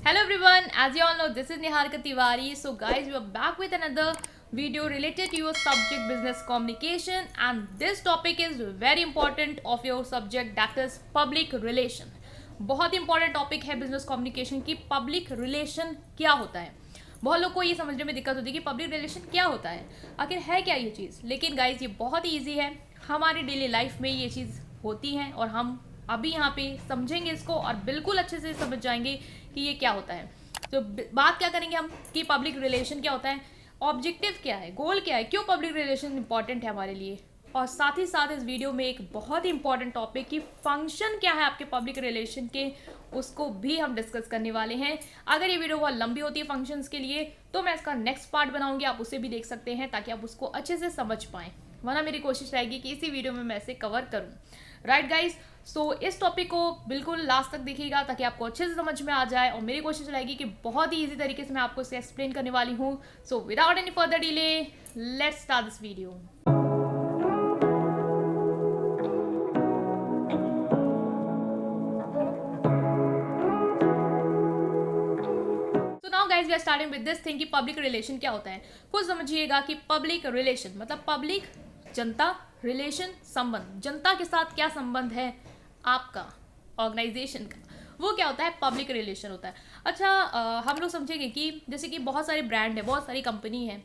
Hello everyone, as you all know, this is Niharika Tiwari. So guys, we are back with another video related to your subject business communication, and this topic is very important of your subject, that is public relation. बहुत important topic है business communication की public relation क्या होता है। बहुत लोग को ये समझने में दिक्कत होती है कि पब्लिक रिलेशन क्या होता है, आखिर है क्या ये चीज़। लेकिन गाइज ये बहुत ही ईजी है, हमारी डेली लाइफ में ये चीज़ होती है और हम अभी यहाँ पे समझेंगे इसको और बिल्कुल अच्छे से समझ जाएंगे कि ये क्या होता है। तो बात क्या करेंगे हम कि पब्लिक रिलेशन क्या होता है, ऑब्जेक्टिव क्या है, गोल क्या है, क्यों पब्लिक रिलेशन इंपॉर्टेंट है हमारे लिए, और साथ ही साथ इस वीडियो में एक बहुत ही इंपॉर्टेंट टॉपिक की फंक्शन क्या है आपके पब्लिक रिलेशन के, उसको भी हम डिस्कस करने वाले हैं। अगर ये वीडियो बहुत लंबी होती है फंक्शंस के लिए तो मैं इसका नेक्स्ट पार्ट बनाऊंगी, आप उसे भी देख सकते हैं ताकि आप उसको अच्छे से समझ पाएँ, वरना मेरी कोशिश रहेगी कि इसी वीडियो में मैं इसे कवर करूँ। राइट गाइज, सो इस टॉपिक को बिल्कुल लास्ट तक देखिएगा ताकि आपको अच्छे से समझ में आ जाए, और मेरी कोशिश रहेगी कि बहुत ही ईजी तरीके से मैं आपको इसे एक्सप्लेन करने वाली हूँ। So without any further delay let's start this video. Guys we are starting with this thing कि पब्लिक रिलेशन क्या होता है। खुद समझिएगा कि पब्लिक रिलेशन मतलब पब्लिक जनता, रिलेशन संबंध, जनता के साथ क्या संबंध है आपका ऑर्गेनाइजेशन का, वो क्या होता है, पब्लिक रिलेशन होता है। अच्छा हम लोग समझेंगे कि जैसे कि बहुत सारे ब्रांड है, बहुत सारी कंपनी है,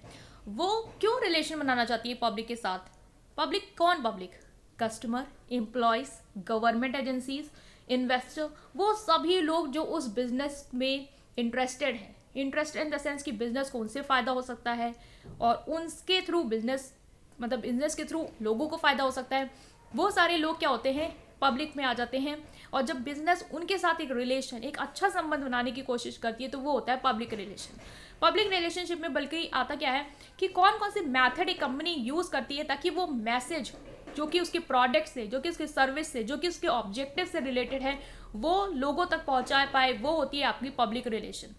वो क्यों रिलेशन बनाना चाहती है पब्लिक के साथ। पब्लिक कौन, public customer, employees, government agencies, investor, वो सभी लोग जो उस बिजनेस में इंटरेस्टेड है, इंटरेस्ट इन द सेंस कि बिजनेस को उनसे फ़ायदा हो सकता है और उनके थ्रू बिजनेस मतलब बिजनेस के थ्रू लोगों को फ़ायदा हो सकता है, वो सारे लोग क्या होते हैं, पब्लिक में आ जाते हैं। और जब बिजनेस उनके साथ एक रिलेशन, एक अच्छा संबंध बनाने की कोशिश करती है तो वो होता है पब्लिक रिलेशन। पब्लिक रिलेशनशिप में बल्कि आता क्या है कि कौन कौन से मैथड एक कंपनी यूज़ करती है ताकि वो मैसेज जो कि उसके प्रोडक्ट से, जो कि उसके सर्विस से, जो कि उसके ऑब्जेक्टिव से रिलेटेड है, वो लोगों तक पहुंचा पाए, वो होती है आपकी public relation.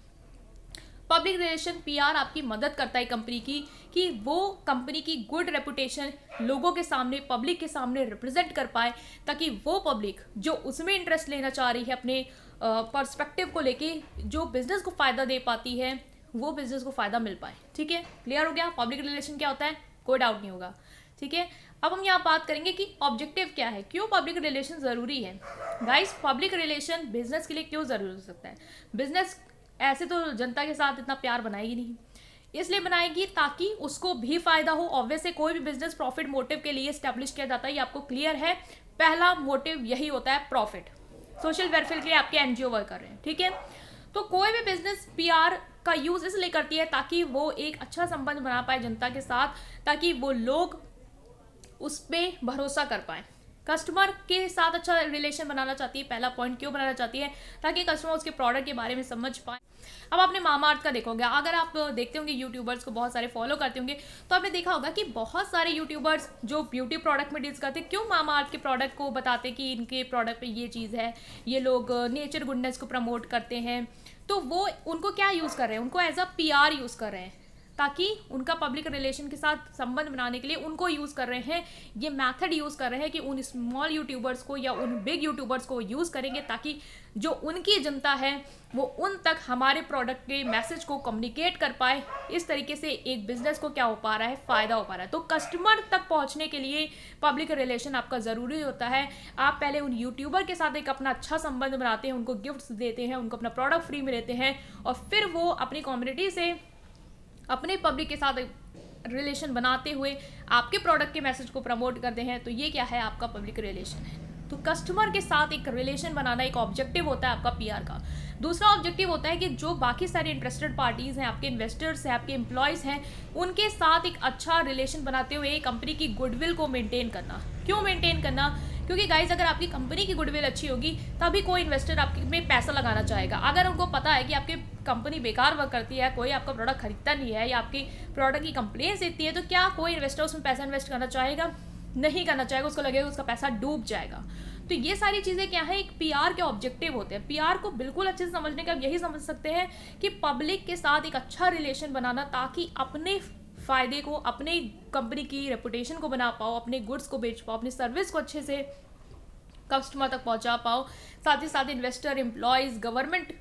Public relation PR आपकी मदद करता है कंपनी की कि वो कंपनी की गुड रेपुटेशन लोगों के सामने, पब्लिक के सामने रिप्रेजेंट कर पाए, ताकि वो पब्लिक जो उसमें इंटरेस्ट लेना चाह रही है अपने पर्सपेक्टिव को लेके, जो बिजनेस को फ़ायदा दे पाती है, वो बिजनेस को फ़ायदा मिल पाए। ठीक है, क्लियर हो गया पब्लिक रिलेशन क्या होता है, कोई डाउट नहीं होगा। ठीक है, अब हम यहाँ बात करेंगे कि ऑब्जेक्टिव क्या है, क्यों पब्लिक रिलेशन ज़रूरी है। गाइस पब्लिक रिलेशन बिजनेस के लिए क्यों ज़रूरी हो सकता है। बिजनेस ऐसे तो जनता के साथ इतना प्यार बनाएगी नहीं, इसलिए बनाएगी ताकि उसको भी फायदा हो। ऑब्वियसली कोई भी बिजनेस प्रॉफिट मोटिव के लिए स्टैब्लिश किया जाता है, ये आपको क्लियर है। पहला मोटिव यही होता है, प्रॉफिट, सोशल वेलफेयर के लिए आपके एनजीओ वर्क कर रहे हैं। ठीक है, तो कोई भी बिजनेस पीआर का यूज इसलिए करती है ताकि वो एक अच्छा संबंध बना पाए जनता के साथ, ताकि वो लोग उस पर भरोसा कर पाए। कस्टमर के साथ अच्छा रिलेशन बनाना चाहती है, पहला पॉइंट क्यों बनाना चाहती है, ताकि कस्टमर उसके प्रोडक्ट के बारे में समझ पाए। अब आपने मामा अर्थ का देखोगे, अगर आप देखते होंगे यूट्यूबर्स को बहुत सारे फॉलो करते होंगे तो आपने देखा होगा कि बहुत सारे यूट्यूबर्स जो ब्यूटी प्रोडक्ट में डील्स करते हैं, क्यों मामा अर्थ के प्रोडक्ट को बताते कि इनके प्रोडक्ट पे ये चीज़ है, ये लोग नेचर गुडनेस को प्रमोट करते हैं। तो वो उनको क्या यूज़ कर रहे हैं, उनको एज अ पीआर यूज़ कर रहे हैं, ताकि उनका पब्लिक रिलेशन के साथ संबंध बनाने के लिए उनको यूज़ कर रहे हैं, ये मेथड यूज़ कर रहे हैं कि उन स्मॉल यूट्यूबर्स को या उन बिग यूट्यूबर्स को यूज़ करेंगे ताकि जो उनकी जनता है वो उन तक हमारे प्रोडक्ट के मैसेज को कम्युनिकेट कर पाए। इस तरीके से एक बिजनेस को क्या हो पा रहा है, फ़ायदा हो पा रहा है। तो कस्टमर तक पहुंचने के लिए पब्लिक रिलेशन आपका ज़रूरी होता है। आप पहले उन यूट्यूबर के साथ एक अपना अच्छा संबंध बनाते हैं, उनको गिफ्ट्स देते हैं, उनको अपना प्रोडक्ट फ्री में देते हैं, और फिर वो अपनी कम्युनिटी से, अपने पब्लिक के साथ रिलेशन बनाते हुए आपके प्रोडक्ट के मैसेज को प्रमोट करते हैं। तो ये क्या है, आपका पब्लिक रिलेशन है। तो कस्टमर के साथ एक रिलेशन बनाना एक ऑब्जेक्टिव होता है आपका पीआर का। दूसरा ऑब्जेक्टिव होता है कि जो बाकी सारी इंटरेस्टेड पार्टीज़ हैं, आपके इन्वेस्टर्स हैं, आपके एम्प्लॉयज़ हैं, उनके साथ एक अच्छा रिलेशन बनाते हुए कंपनी की गुडविल को मेंटेन करना। क्यों मेंटेन करना, क्योंकि गाइज अगर आपकी कंपनी की गुडविल अच्छी होगी तभी कोई इन्वेस्टर आपके में पैसा लगाना चाहेगा। अगर उनको पता है कि आपकी कंपनी बेकार वर्क करती है, कोई आपका प्रोडक्ट खरीदता नहीं है, या आपकी प्रोडक्ट की कंप्लेंट्स इतनी है, तो क्या कोई इन्वेस्टर उसमें पैसा इन्वेस्ट करना चाहेगा, नहीं करना चाहेगा, उसको लगेगा उसका पैसा डूब जाएगा। तो ये सारी चीज़ें क्या है, एक पीआर के ऑब्जेक्टिव होते हैं। पीआर को बिल्कुल अच्छे से समझने का यही समझ सकते हैं कि पब्लिक के साथ एक अच्छा रिलेशन बनाना, ताकि अपने फ़ायदे को, अपने कंपनी की रेपुटेशन को बना पाओ, अपने गुड्स को बेच पाओ, अपनी सर्विस को अच्छे से कस्टमर तक पहुंचा पाओ, साथ ही साथ इन्वेस्टर, एम्प्लॉयज़, गवर्नमेंट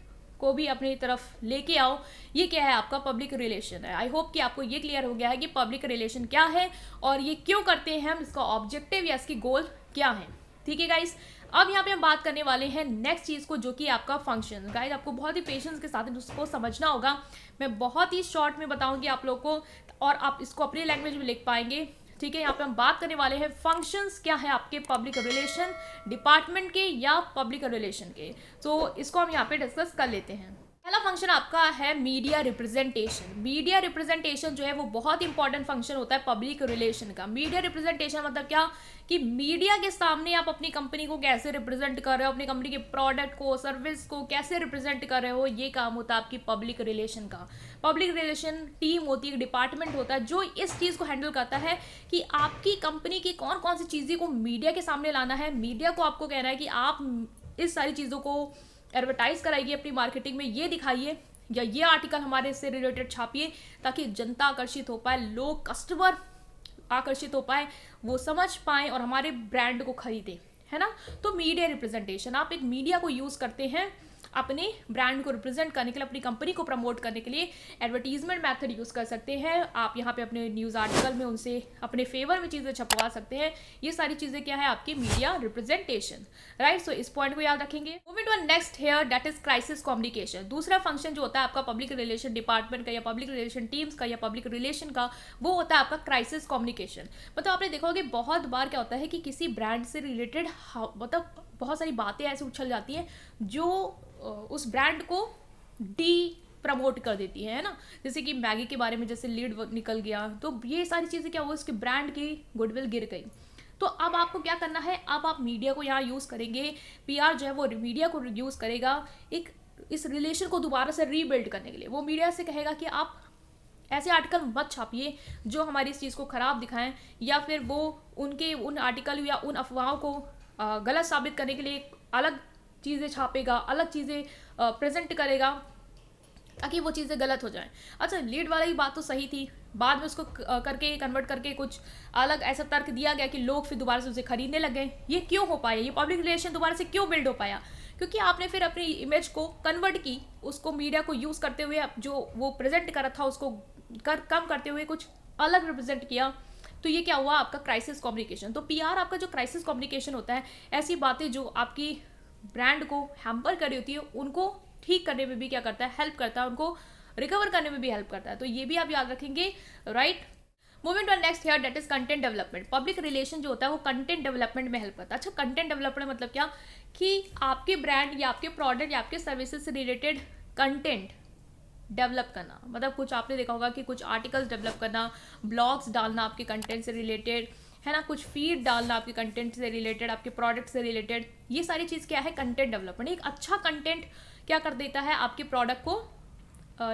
को भी अपनी तरफ लेके आओ। ये क्या है, आपका पब्लिक रिलेशन है। आई होप कि आपको ये क्लियर हो गया है कि पब्लिक रिलेशन क्या है और ये क्यों करते हैं हम, इसका ऑब्जेक्टिव या इसकी गोल क्या है। ठीक है गाइस, अब यहाँ पे हम बात करने वाले हैं नेक्स्ट चीज़ को, जो कि आपका फंक्शन। गाइस आपको बहुत ही पेशेंस के साथ उसको समझना होगा। मैं बहुत ही शॉर्ट में बताऊंगी आप लोग को और आप इसको अपनी लैंग्वेज में लिख पाएंगे। ठीक है, यहाँ पे हम बात करने वाले हैं फंक्शंस क्या है आपके पब्लिक रिलेशन डिपार्टमेंट के या पब्लिक रिलेशन के। तो इसको हम यहाँ पे डिस्कस कर लेते हैं। पहला फंक्शन आपका है मीडिया रिप्रेजेंटेशन। मीडिया रिप्रेजेंटेशन जो है वो बहुत इंपॉर्टेंट फंक्शन होता है पब्लिक रिलेशन का। मीडिया रिप्रेजेंटेशन मतलब क्या, कि मीडिया के सामने आप अपनी कंपनी को कैसे रिप्रेजेंट कर रहे हो, अपनी कंपनी के प्रोडक्ट को, सर्विस को कैसे रिप्रेजेंट कर रहे हो, ये काम होता है आपकी पब्लिक रिलेशन का। पब्लिक रिलेशन टीम होती है, डिपार्टमेंट होता है जो इस चीज़ को हैंडल करता है कि आपकी कंपनी की कौन कौन सी चीज़ें को मीडिया के सामने लाना है। मीडिया को आपको कहना है कि आप इस सारी चीज़ों को एडवर्टाइज कराइए अपनी मार्केटिंग में, ये दिखाइए या ये आर्टिकल हमारे से रिलेटेड छापिए ताकि जनता आकर्षित हो पाए, लोग कस्टमर आकर्षित हो पाए, वो समझ पाए और हमारे ब्रांड को खरीदे, है ना। तो मीडिया रिप्रेजेंटेशन, आप एक मीडिया को यूज़ करते हैं अपने ब्रांड को रिप्रेजेंट करने के लिए, अपनी कंपनी को प्रमोट करने के लिए एडवर्टीजमेंट मेथड यूज़ कर सकते हैं आप। यहाँ पे अपने न्यूज़ आर्टिकल में उनसे अपने फेवर में चीज़ें छपवा सकते हैं। ये सारी चीज़ें क्या है आपकी मीडिया रिप्रेजेंटेशन, राइट। सो इस पॉइंट को याद रखेंगे। Moving to next here, that is crisis communication. दूसरा फंक्शन जो होता है आपका पब्लिक रिलेशन डिपार्टमेंट का या पब्लिक रिलेशन टीम्स का या पब्लिक रिलेशन का, वो होता है आपका क्राइसिस कम्युनिकेशन। मतलब आपने देखा होगा कि बहुत बार क्या होता है कि किसी ब्रांड से रिलेटेड मतलब बहुत सारी बातें ऐसे उछल जाती हैं जो उस ब्रांड को डी प्रमोट कर देती है ना। जैसे कि मैगी के बारे में जैसे लीड निकल गया, तो ये सारी चीज़ें क्या हुआ, उसके ब्रांड की गुडविल गिर गई। तो अब आपको क्या करना है, अब आप मीडिया को यहाँ यूज़ करेंगे, पीआर जो है वो मीडिया को यूज़ करेगा एक इस रिलेशन को दोबारा से रीबिल्ड करने के लिए। वो मीडिया से कहेगा कि आप ऐसे आर्टिकल मत छापिए जो हमारी इस चीज़ को ख़राब दिखाएं, या फिर वो उन आर्टिकल या उन अफवाहों को गलत साबित करने के लिए अलग चीज़ें छापेगा, अलग चीज़ें प्रेजेंट करेगा ताकि वो चीज़ें गलत हो जाएं। अच्छा, लीड वाला ही बात तो सही थी, बाद में उसको करके कन्वर्ट करके कुछ अलग ऐसा तर्क दिया गया कि लोग फिर दोबारा से उसे खरीदने लग गए। ये क्यों हो पाया, ये पब्लिक रिलेशन दोबारा से क्यों बिल्ड हो पाया, क्योंकि आपने फिर अपनी इमेज को कन्वर्ट की, उसको मीडिया को यूज़ करते हुए जो वो प्रेजेंट करा था उसको कम करते हुए कुछ अलग रिप्रेजेंट किया। तो ये क्या हुआ आपका क्राइसिस कम्युनिकेशन। तो पीआर आपका जो क्राइसिस कम्युनिकेशन होता है, ऐसी बातें जो आपकी ब्रांड को हैम्पर कर रही होती है उनको ठीक करने में भी क्या करता है, हेल्प करता है, उनको रिकवर करने में भी हेल्प करता है। तो ये भी आप याद रखेंगे, right. Moving to next here, that is content development. Public relation जो होता है वो कंटेंट डेवलपमेंट में हेल्प करता है। अच्छा, कंटेंट डेवलपमेंट मतलब क्या, कि आपके ब्रांड या आपके प्रोडक्ट या आपके सर्विसेज से रिलेटेड कंटेंट डेवलप करना। मतलब कुछ आपने देखा होगा कि कुछ आर्टिकल्स डेवलप करना, ब्लॉग्स डालना आपके कंटेंट से रिलेटेड, है ना, कुछ फीड डालना आपके कंटेंट से रिलेटेड, आपके प्रोडक्ट से रिलेटेड। ये सारी चीज़ क्या है, कंटेंट डेवलपमेंट। एक अच्छा कंटेंट क्या कर देता है, आपके प्रोडक्ट को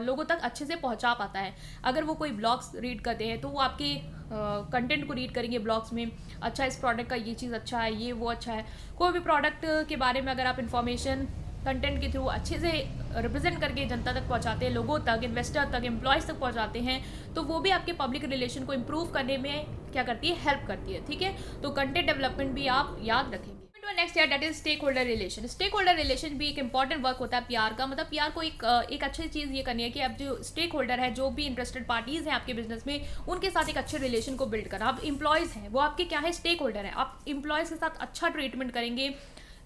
लोगों तक अच्छे से पहुंचा पाता है। अगर वो कोई ब्लॉग्स रीड करते हैं तो वो आपके कंटेंट को रीड करेंगे ब्लॉग्स में, अच्छा इस प्रोडक्ट का ये चीज़ अच्छा है, ये वो अच्छा है। कोई भी प्रोडक्ट के बारे में अगर आप इन्फॉर्मेशन कंटेंट के थ्रू अच्छे से रिप्रेजेंट करके जनता तक पहुंचाते हैं, लोगों तक, इन्वेस्टर तक, एम्प्लॉयज़ तक पहुंचाते हैं, तो वो भी आपके पब्लिक रिलेशन को इम्प्रूव करने में क्या करती है, हेल्प करती है। ठीक है, तो कंटेंट डेवलपमेंट भी आप याद रखेंगे। नेक्स्ट यार, that is stakeholder relation. Stakeholder relation भी एक इंपॉर्टेंट वर्क होता है पीआर का। मतलब पीआर को एक अच्छी चीज़ ये करनी है कि अब जो स्टेक होल्डर है, जो भी इंटरेस्टेड पार्टीज हैं आपके बिजनेस में, उनके साथ एक अच्छे रिलेशन को बिल्ड करना। अब एम्प्लॉयज़ हैं वो आपके क्या है, स्टेक होल्डर है। आप एम्प्लॉयज़ के साथ अच्छा ट्रीटमेंट करेंगे,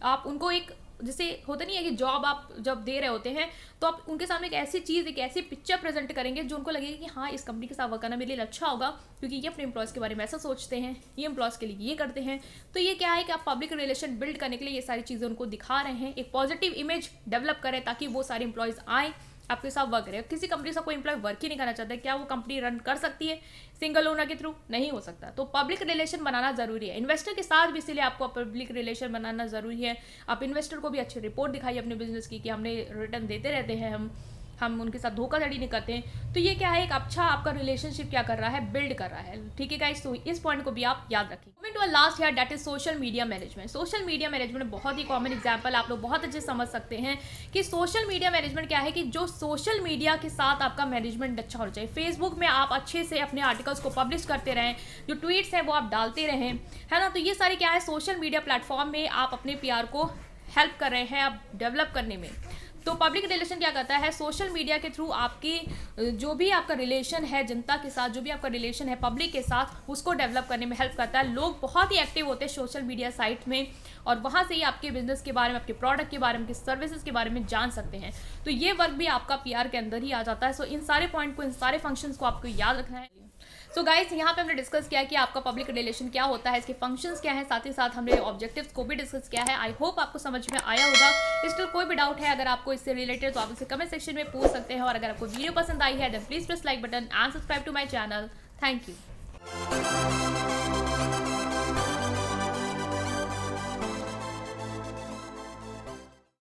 आप उनको एक जैसे होता नहीं है कि जॉब आप जब दे रहे होते हैं तो आप उनके सामने एक ऐसी चीज़, एक ऐसी पिक्चर प्रेजेंट करेंगे जो उनको लगेगा कि हाँ, इस कंपनी के साथ वर्क करना मेरे लिए अच्छा होगा, क्योंकि ये अपने एम्प्लॉयज़ के बारे में ऐसा सोचते हैं, ये एम्प्लॉयज़ के लिए ये करते हैं। तो ये क्या है कि आप पब्लिक रिलेशन बिल्ड करने के लिए ये सारी चीज़ें उनको दिखा रहे हैं, एक पॉजिटिव इमेज डेवलप करें ताकि वो सारे एम्प्लॉयज़ आएँ आपके साथ वर्क करें। किसी कंपनी से कोई एम्प्लॉय वर्क ही नहीं करना चाहता है, क्या वो कंपनी रन कर सकती है सिंगल ओनर के थ्रू? नहीं हो सकता। तो पब्लिक रिलेशन बनाना जरूरी है। इन्वेस्टर के साथ भी इसीलिए आपको पब्लिक रिलेशन बनाना जरूरी है। आप इन्वेस्टर को भी अच्छी रिपोर्ट दिखाइए अपने बिजनेस की कि हमने रिटर्न देते रहते हैं, हम उनके साथ धोखाधड़ी नहीं करते हैं। तो ये क्या है, एक अच्छा आपका रिलेशनशिप क्या कर रहा है, बिल्ड कर रहा है। ठीक है गाइस, तो इस पॉइंट को भी आप याद रखें। Moving to last here, that is social media management. Social media management बहुत ही कॉमन एग्जांपल आप लोग बहुत अच्छे समझ सकते हैं कि सोशल मीडिया मैनेजमेंट क्या है, कि जो सोशल मीडिया के साथ आपका मैनेजमेंट अच्छा होना चाहिए। फेसबुक में आप अच्छे से अपने आर्टिकल्स को पब्लिश करते रहें, जो ट्वीट्स हैं वो आप डालते रहें, है ना। तो ये सारे क्या है, सोशल मीडिया प्लेटफॉर्म में आप अपने पीआर को हेल्प कर रहे हैं आप डेवलप करने में। तो पब्लिक रिलेशन क्या करता है, सोशल मीडिया के थ्रू आपकी जो भी आपका रिलेशन है जनता के साथ, जो भी आपका रिलेशन है पब्लिक के साथ, उसको डेवलप करने में हेल्प करता है। लोग बहुत ही एक्टिव होते हैं सोशल मीडिया साइट में और वहाँ से ही आपके बिजनेस के बारे में, आपके प्रोडक्ट के बारे में, आपके सर्विसेज के बारे में जान सकते हैं। तो ये वर्क भी आपका PR के अंदर ही आ जाता है। सो इन सारे पॉइंट को, इन सारे फंक्शंस को आपको याद रखना है। सो गाइस, यहाँ पे हमने डिस्कस किया कि आपका पब्लिक रिलेशन क्या होता है, इसके फंक्शंस क्या हैं, साथ ही साथ हमने ऑब्जेक्टिव्स को भी डिस्कस किया है। आई होप आपको समझ में आया होगा। स्टिल कोई भी डाउट है अगर आपको इससे रिलेटेड तो आप इसे कमेंट सेक्शन में पूछ सकते हैं। और अगर आपको वीडियो पसंद आई है then please press like button and subscribe to my channel. Thank you.